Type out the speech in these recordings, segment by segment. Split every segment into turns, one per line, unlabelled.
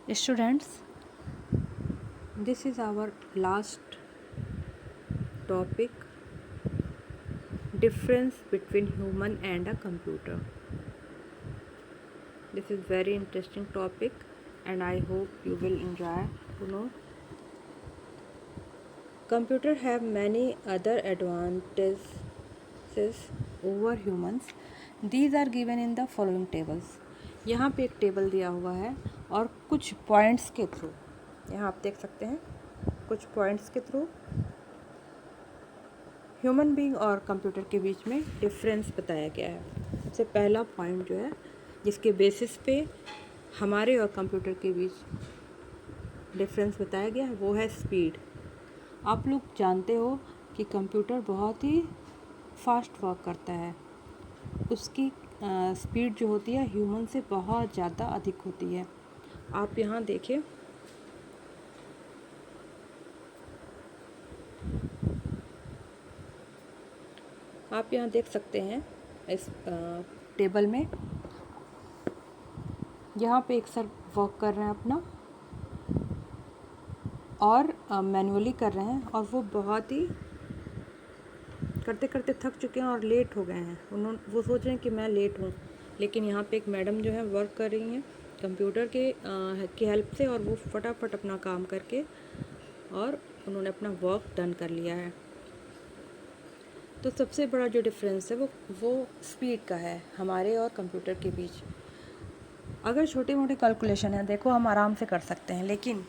Students, this is our last topic, difference between human and a computer. This is very interesting topic and I hope you will enjoy to know. Computer have many other advantages over humans. These are given in the following tables. यहाँ पे एक table दिया हुआ है और कुछ points के through, यहाँ आप देख सकते हैं कुछ पॉइंट्स के थ्रू ह्यूमन बीइंग और कंप्यूटर के बीच में डिफरेंस बताया गया है। सबसे पहला पॉइंट जो है जिसके बेसिस पे हमारे और कंप्यूटर के बीच डिफरेंस बताया गया है वो है स्पीड। आप लोग जानते हो कि कंप्यूटर बहुत ही फास्ट वर्क करता है, उसकी स्पीड जो होती है ह्यूमन से बहुत ज़्यादा अधिक होती है। आप यहाँ देखिए, आप यहाँ देख सकते हैं इस टेबल में, यहाँ पे एक सर वर्क कर रहे हैं अपना और मैनुअली कर रहे हैं और वो बहुत ही करते करते थक चुके हैं और लेट हो गए हैं। वो सोच रहे हैं कि मैं लेट हूँ, लेकिन यहाँ पे एक मैडम जो है वर्क कर रही हैं कंप्यूटर के की हेल्प से और वो फटाफट अपना काम करके और उन्होंने अपना वर्क डन कर लिया है। तो सबसे बड़ा जो डिफरेंस है वो स्पीड का है हमारे और कंप्यूटर के बीच। अगर छोटे मोटे कैलकुलेशन है देखो हम आराम से कर सकते हैं, लेकिन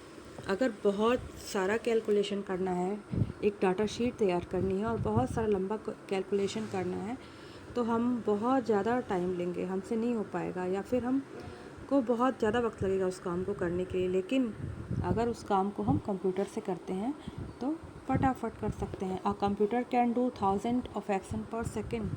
अगर बहुत सारा कैलकुलेशन करना है, एक डाटा शीट तैयार करनी है और बहुत सारा लंबा कैलकुलेशन करना है तो हम बहुत ज़्यादा टाइम लेंगे, हमसे नहीं हो पाएगा या फिर हमको बहुत ज़्यादा वक्त लगेगा उस काम को करने के लिए। लेकिन अगर उस काम को हम कंप्यूटर से करते हैं तो फटाफट कर सकते हैं। A computer can do 1000 of action पर सेकेंड।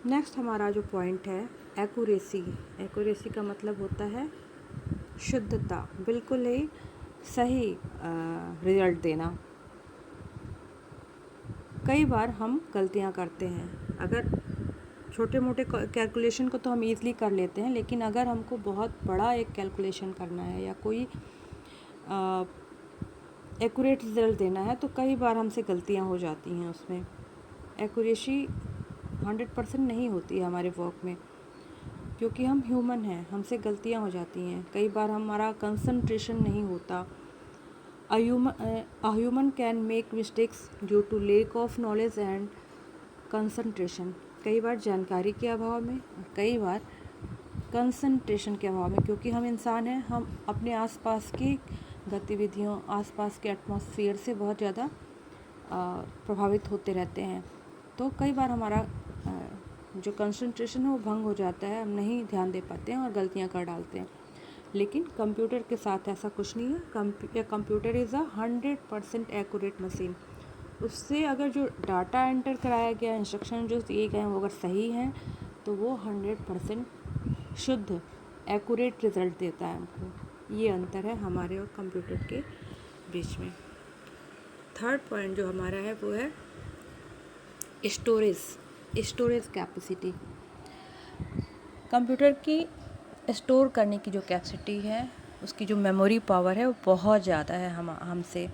नेक्स्ट हमारा जो पॉइंट है एक्यूरेसी। एक्यूरेसी का मतलब होता है शुद्धता, बिल्कुल ही सही रिजल्ट देना। कई बार हम गलतियां करते हैं, अगर छोटे मोटे कैलकुलेशन को तो हम ईज़िली कर लेते हैं, लेकिन अगर हमको बहुत बड़ा एक कैलकुलेशन करना है या कोई एक्यूरेट रिजल्ट देना है तो कई बार हमसे गलतियां हो जाती हैं। उसमें एक्यूरेसी 100% नहीं होती है हमारे वर्क में, क्योंकि हम ह्यूमन हैं, हमसे गलतियां हो जाती हैं। कई बार हमारा कंसंट्रेशन नहीं होता। A human can make mistakes due to lack of knowledge and concentration. कई बार जानकारी के अभाव में और कई बार कंसंट्रेशन के अभाव में, क्योंकि हम इंसान हैं, हम अपने आसपास की गतिविधियों, आसपास के एटमॉस्फेयर से बहुत ज़्यादा प्रभावित होते रहते हैं। तो कई बार हमारा जो कंसंट्रेशन है वो भंग हो जाता है, हम नहीं ध्यान दे पाते हैं और गलतियां कर डालते हैं। लेकिन कंप्यूटर के साथ ऐसा कुछ नहीं है। Computer is 100% accurate machine. उससे अगर जो डाटा एंटर कराया गया, इंस्ट्रक्शन जो दिए गए हैं वो अगर सही हैं तो वो 100% शुद्ध एक्यूरेट रिज़ल्ट देता है हमको। ये अंतर है हमारे और कंप्यूटर के बीच में। थर्ड पॉइंट जो हमारा है वो है स्टोरेज कैपेसिटी। कंप्यूटर की स्टोर करने की जो कैपेसिटी है, उसकी जो मेमोरी पावर है वो बहुत ज़्यादा है हमसे।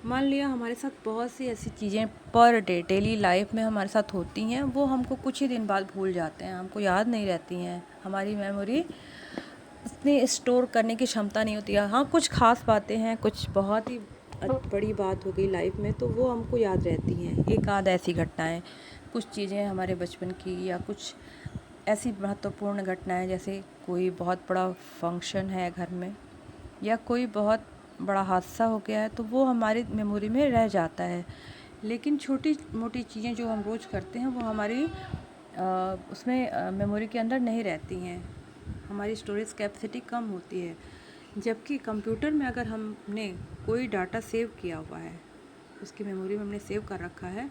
मान लिया हमारे साथ बहुत सी ऐसी चीज़ें पर डे डेली लाइफ में हमारे साथ होती हैं, वो हमको कुछ ही दिन बाद भूल जाते हैं, हमको याद नहीं रहती हैं। हमारी मेमोरी इतनी स्टोर करने की क्षमता नहीं होती है। हाँ, कुछ खास बातें हैं, कुछ बहुत ही बड़ी बात हो गई लाइफ में तो वो हमको याद रहती हैं, एक आध ऐसी घटनाएं, कुछ चीज़ें हमारे बचपन की या कुछ ऐसी महत्वपूर्ण घटनाएं, जैसे कोई बहुत बड़ा फंक्शन है घर में या कोई बहुत बड़ा हादसा हो गया है तो वो हमारी मेमोरी में रह जाता है। लेकिन छोटी मोटी चीज़ें जो हम रोज़ करते हैं वो हमारी उसमें मेमोरी के अंदर नहीं रहती हैं, हमारी स्टोरेज कैपेसिटी कम होती है। जबकि कंप्यूटर में अगर हमने कोई डाटा सेव किया हुआ है, उसकी मेमोरी में हमने सेव कर रखा है,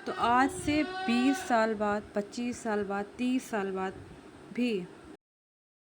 तो आज से 20 साल बाद, 25 साल बाद, 30 साल बाद भी